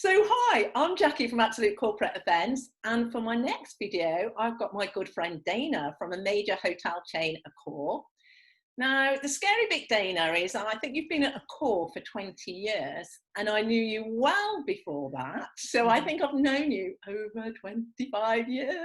So hi, I'm Jackie from Absolute Corporate Events, and for my next video, I've got my good friend Dana from a major hotel chain, Accor. Now, the scary bit, Dana, is I think you've been at Accor for 20 years, and I knew you well before that, so I think I've known you over 25 years.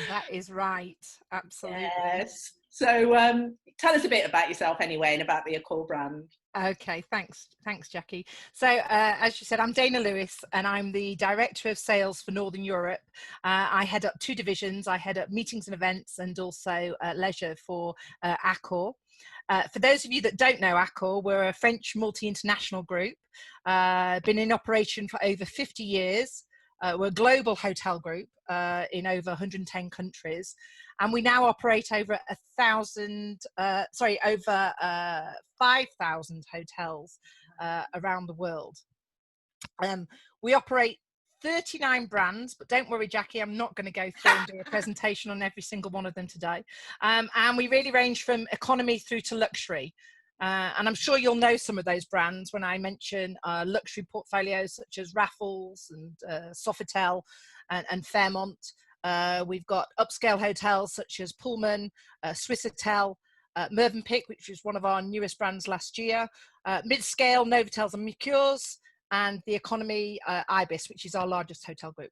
That is right, absolutely. Yes. So tell us a bit about yourself anyway, and about the Accor brand. Okay, thanks, Jackie. So as you said, I'm Dana Lewis and I'm the Director of Sales for Northern Europe. I head up two divisions. I head up meetings and events and also leisure for Accor. For those of you that don't know Accor, we're a French multi-international group, been in operation for over 50 years. We're a global hotel group in over 110 countries, and we now operate over 5,000 hotels around the world. We operate 39 brands, but don't worry, Jackie, I'm not going to go through and do a presentation on every single one of them today. And we really range from economy through to luxury. And I'm sure you'll know some of those brands when I mention luxury portfolios such as Raffles and Sofitel and Fairmont. We've got upscale hotels such as Pullman, Swissôtel, Mövenpick, which is one of our newest brands last year, mid-scale Novotels and Mercures, and the economy Ibis, which is our largest hotel group.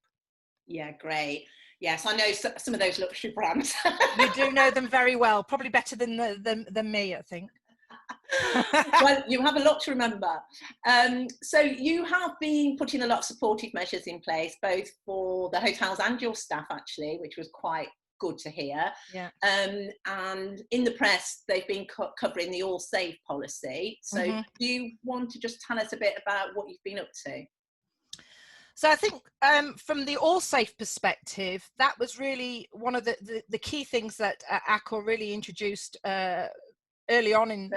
Yeah, great. Yes, I know some of those luxury brands. You do know them very well, probably better than me, I think. Well, you have a lot to remember. So you have been putting a lot of supportive measures in place, both for the hotels and your staff, actually, which was quite good to hear. Yeah. And in the press, they've been covering the All Safe policy. So do you want to just tell us a bit about what you've been up to? So I think from the All Safe perspective, that was really one of the key things that Accor really introduced early on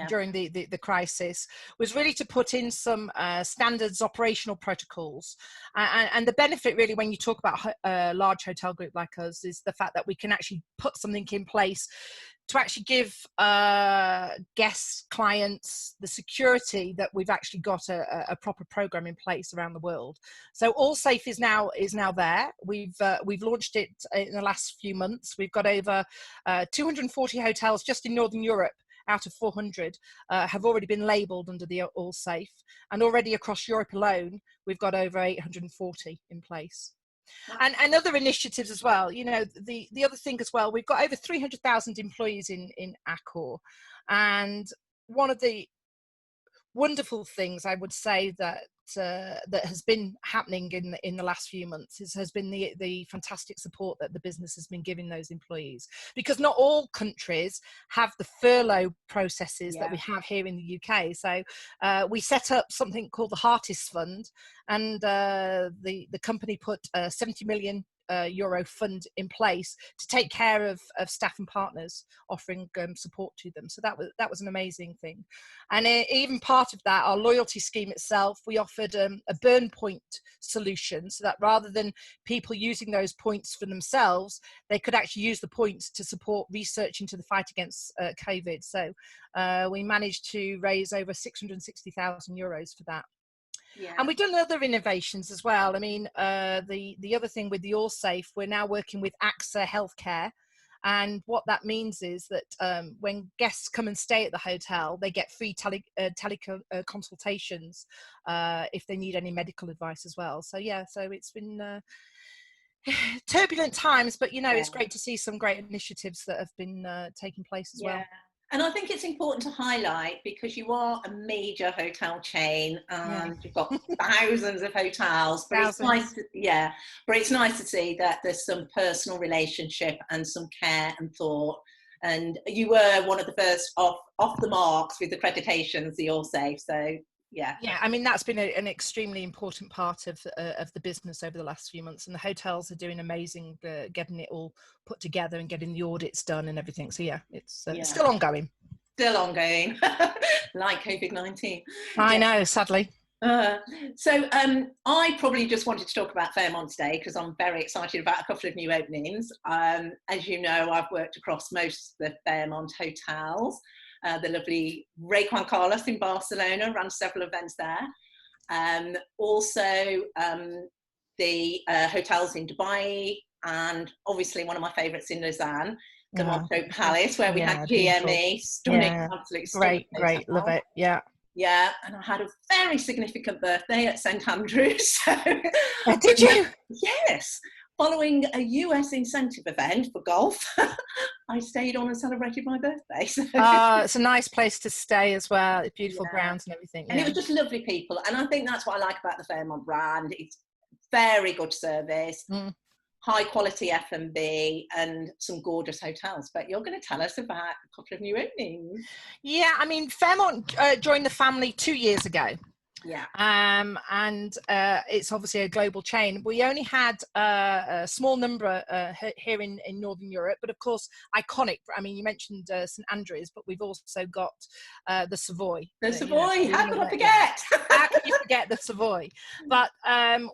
during the crisis, was really to put in some standards operational protocols. And the benefit really when you talk about a large hotel group like us is the fact that we can actually put something in place to actually give guests, clients, the security that we've actually got a proper program in place around the world. So All Safe is now there. We've launched it in the last few months. We've got over 240 hotels just in Northern Europe out of 400 have already been labelled under the All Safe, and already across Europe alone we've got over 840 in place. And other initiatives as well. You know, the other thing as well, we've got over 300,000 employees in Accor, and one of the wonderful things I would say that has been happening in the last few months has been the fantastic support that the business has been giving those employees, because not all countries have the furlough processes that we have here in the UK. So we set up something called the Heartist Fund, and the company put a 70 million euro fund in place to take care of staff and partners, offering support to them. So that was an amazing thing. And even part of that, our loyalty scheme itself, we offered a burn point solution, so that rather than people using those points for themselves, they could actually use the points to support research into the fight against COVID. So we managed to raise over 660,000 euros for that. Yeah. And we've done other innovations as well. I mean, the other thing with the All Safe, we're now working with AXA Healthcare. And what that means is that when guests come and stay at the hotel, they get free consultations if they need any medical advice as well. So, yeah, so it's been turbulent times, but, you know, it's great to see some great initiatives that have been taking place as well. And I think it's important to highlight, because you are a major hotel chain and you've got thousands of hotels, but it's nice to see that there's some personal relationship and some care and thought. And you were one of the first off the marks with accreditations, the All Safe. So yeah, I mean, that's been an extremely important part of the business over the last few months, and the hotels are doing amazing, getting it all put together and getting the audits done and everything. So yeah, it's still ongoing. Still ongoing, like COVID-19. I know, sadly. So I probably just wanted to talk about Fairmont today because I'm very excited about a couple of new openings. As you know, I've worked across most of the Fairmont hotels. The lovely Rey Juan Carlos in Barcelona, ran several events there. Also, the hotels in Dubai, and obviously one of my favourites in Lausanne, the Montreux Palace, where we had GME, stunning, absolutely stunning. Great, love it, Yeah, and I had a very significant birthday at St Andrews. So, did you? Yes. Following a US incentive event for golf, I stayed on and celebrated my birthday. So. It's a nice place to stay as well. It's beautiful grounds and everything. And it was just lovely people. And I think that's what I like about the Fairmont brand. It's very good service, high quality F&B, and some gorgeous hotels. But you're going to tell us about a couple of new openings. Yeah, I mean, Fairmont joined the family 2 years ago. Yeah. And it's obviously a global chain. We only had a small number here in Northern Europe, but of course, iconic. I mean, you mentioned St Andrews, but we've also got the Savoy. The Savoy, how could I forget? How can you forget the Savoy? But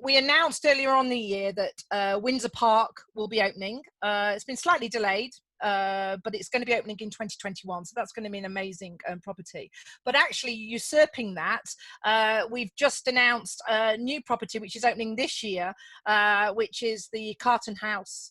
we announced earlier on the year that Windsor Park will be opening. It's been slightly delayed. But it's going to be opening in 2021, so that's going to be an amazing property. But actually usurping that, we've just announced a new property which is opening this year, which is the Carton House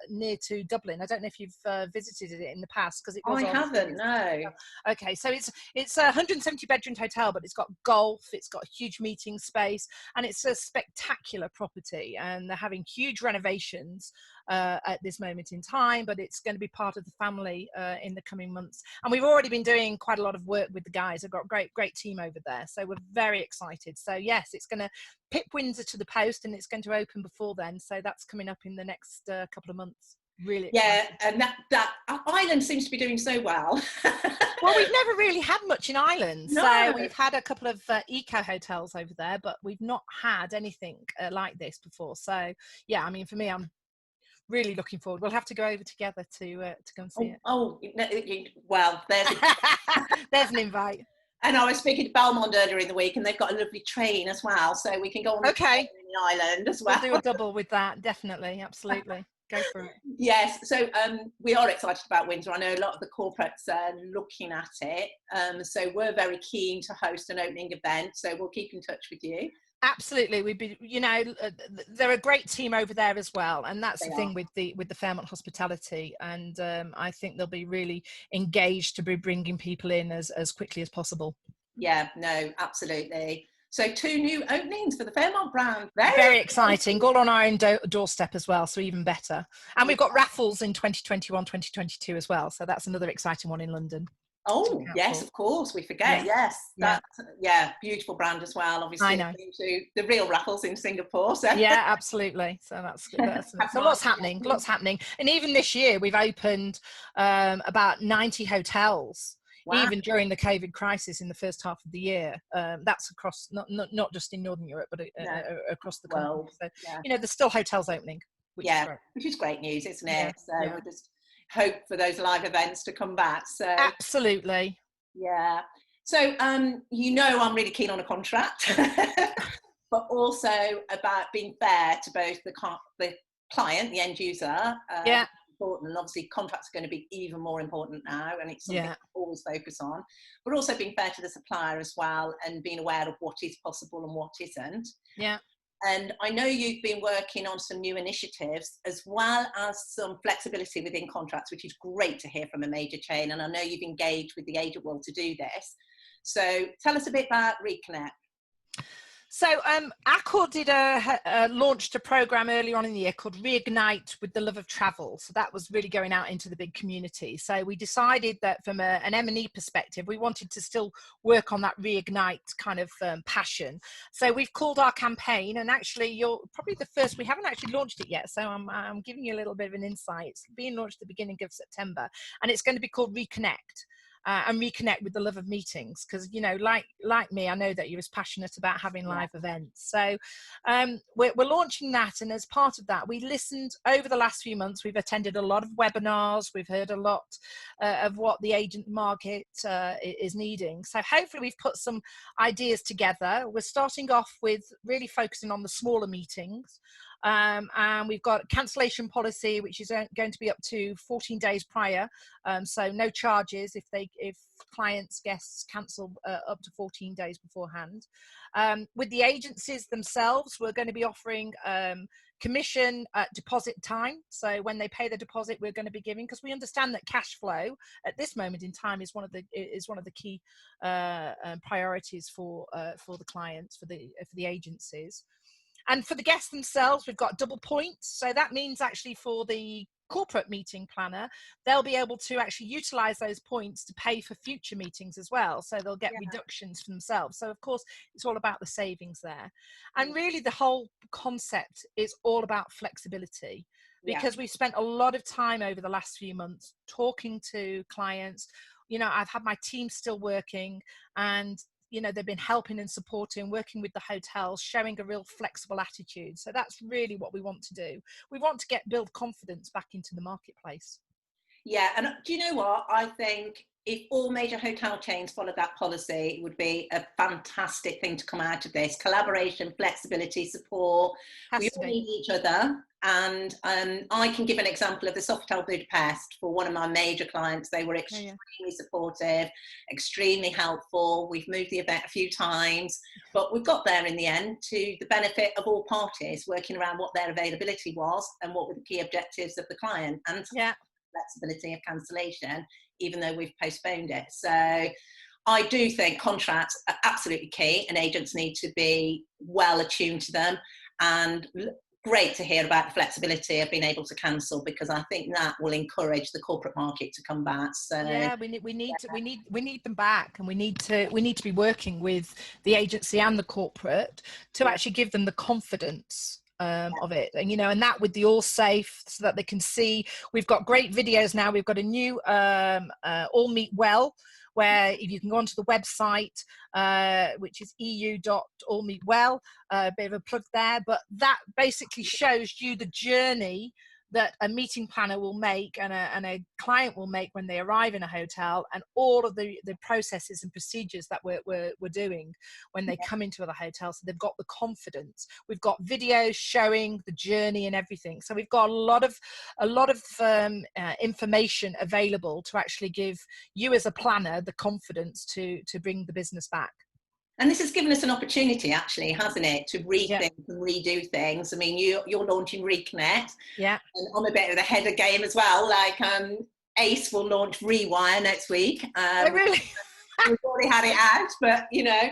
near to Dublin. I don't know if you've visited it in the past, because it was I haven't, no. Okay, so it's a 170 bedroom hotel, but it's got golf, it's got a huge meeting space, and it's a spectacular property, and they're having huge renovations at this moment in time, but it's going to be part of the family in the coming months. And we've already been doing quite a lot of work with the guys. I've got a great team over there, so we're very excited. So yes, it's going to pip Windsor to the post, and it's going to open before then, so that's coming up in the next couple of months. Really excited. And that island seems to be doing so well. Well, we've never really had much in Ireland. No. So we've had a couple of eco hotels over there, but we've not had anything like this before. So yeah, I mean, for me, I'm really looking forward. We'll have to go over together to go and see it. Well, there's an invite. And I was speaking to Belmont earlier in the week, and they've got a lovely train as well, so we can go on the train in the island as well. We'll do a double with that, definitely, absolutely. Go for it. Yes, so we are excited about Windsor. I know a lot of the corporates are looking at it, so we're very keen to host an opening event, so we'll keep in touch with you. Absolutely, we'd be, they're a great team over there as well, and that's the thing with the Fairmont Hospitality, and I think they'll be really engaged to be bringing people in as quickly as possible. Yeah, no, absolutely. So 2 new openings for the Fairmont brand. Very exciting, all on our own doorstep as well, so even better. And we've got raffles in 2021, 2022 as well, so that's another exciting one in London. Oh, yes, of course, we forget, yes. Beautiful brand as well, obviously. I know. To the real raffles in Singapore. So. Yeah, absolutely. So that's so lots happening. And even this year, we've opened about 90 hotels. Wow. Even during the COVID crisis in the first half of the year. That's across, not just in Northern Europe, but across the country. So, there's still hotels opening. Which is great news, isn't it? So we'll just hope for those live events to come back. So absolutely. Yeah. So, I'm really keen on a contract, but also about being fair to both the client, the end user. Important, and obviously contracts are going to be even more important now, and it's something to always focus on, but also being fair to the supplier as well, and being aware of what is possible and what isn't. And I know you've been working on some new initiatives as well as some flexibility within contracts, which is great to hear from a major chain, and I know you've engaged with the agent world to do this. So tell us a bit about Reconnect. So Accor launched a program early on in the year called Reignite with the Love of Travel. So that was really going out into the big community. So we decided that from an M&E perspective, we wanted to still work on that Reignite kind of passion. So we've called our campaign, and actually you're probably the first, we haven't actually launched it yet. So I'm giving you a little bit of an insight. It's being launched at the beginning of September, and it's going to be called Reconnect. And reconnect with the love of meetings, because like me, I know that you're as passionate about having live events. So we're launching that, and as part of that, we listened over the last few months. We've attended a lot of webinars. We've heard a lot of what the agent market is needing. So hopefully we've put some ideas together. We're starting off with really focusing on the smaller meetings. And we've got cancellation policy, which is going to be up to 14 days prior. So no charges if clients, guests cancel up to 14 days beforehand. With the agencies themselves, we're going to be offering commission at deposit time. So when they pay the deposit, we're going to be giving, because we understand that cash flow at this moment in time is one of the key priorities for the clients, for the agencies. And for the guests themselves, we've got double points. So that means actually for the corporate meeting planner, they'll be able to actually utilize those points to pay for future meetings as well. So they'll get reductions for themselves. So of course, it's all about the savings there. And really the whole concept is all about flexibility, because we've spent a lot of time over the last few months talking to clients. You know, I've had my team still working, and you know, they've been helping and supporting, working with the hotels, showing a real flexible attitude. So that's really what we want to do. We want to build confidence back into the marketplace. Yeah, and do you know what? I think if all major hotel chains followed that policy, it would be a fantastic thing to come out of this. Collaboration, flexibility, support. We all need each other. And I can give an example of the Sofitel Budapest for one of my major clients. They were extremely supportive, extremely helpful. We've moved the event a few times, but we've got there in the end to the benefit of all parties, working around what their availability was and what were the key objectives of the client, and flexibility of cancellation, even though we've postponed it. So I do think contracts are absolutely key, and agents need to be well attuned to them. And great to hear about the flexibility of being able to cancel, because I think that will encourage the corporate market to come back. So yeah, we need them back, and we need to be working with the agency and the corporate to actually give them the confidence of it, and you know, and that with the all safe, so that they can see. We've got great videos now. We've got a new All Meet Well, where if you can go onto the website, which is eu.allmeetwell, a bit of a plug there, but that basically shows you the journey that a meeting planner will make and a client will make when they arrive in a hotel, and all of the processes and procedures that we're doing when they come into the hotel, so they've got the confidence. We've got videos showing the journey and everything, so we've got a lot of information available to actually give you as a planner the confidence to bring the business back. And this has given us an opportunity, actually, hasn't it, to rethink and redo things. I mean, you're launching Reconnect. Yeah. And I'm a bit of the head of game as well. Like Ace will launch Rewire next week. Oh, really? We've already had it out, but you know,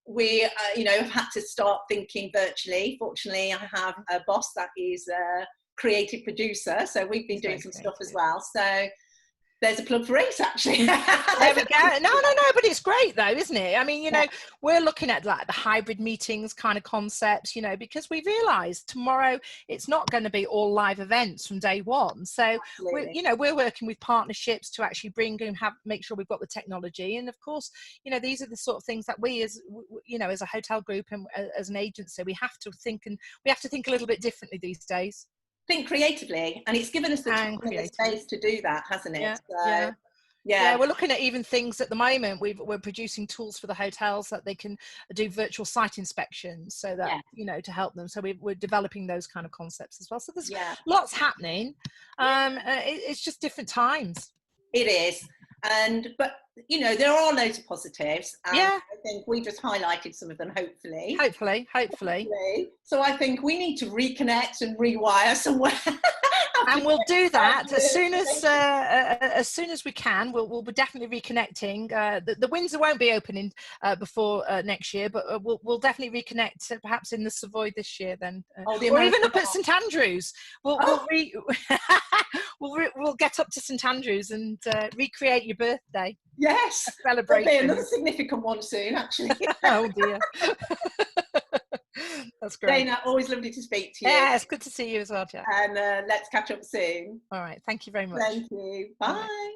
we have had to start thinking virtually. Fortunately, I have a boss that is a creative producer, so we've been doing some stuff as well. So there's a plug for Ace, actually. There we go. No, but it's great though, isn't it? I mean, you know, we're looking at like the hybrid meetings kind of concepts, you know, because we realized tomorrow it's not going to be all live events from day one. So we're working with partnerships to actually bring and make sure we've got the technology. And of course, you know, these are the sort of things that we as a hotel group and as an agency, we have to think a little bit differently these days. Think creatively, and it's given us the time and the space to do that, hasn't it? Yeah, we're looking at even things at the moment. We're producing tools for the hotels that they can do virtual site inspections, so that you know, to help them. So we're developing those kind of concepts as well. So there's lots happening. It's just different times. It is, but you know, there are loads of positives. And I think we just highlighted some of them. Hopefully. So I think we need to reconnect and rewire somewhere. And we'll do that as soon as we can. We'll be definitely reconnecting. The Windsor won't be opening before next year, but we'll definitely reconnect perhaps in the Savoy this year then, or even up at St Andrews. We'll get up to St Andrews and recreate your birthday. Yes, celebration. There'll be another significant one soon, actually. Oh dear. That's great. Dana, always lovely to speak to you. Yeah, it's good to see you as well, Jack. And let's catch up soon. All right. Thank you very much. Thank you. Bye.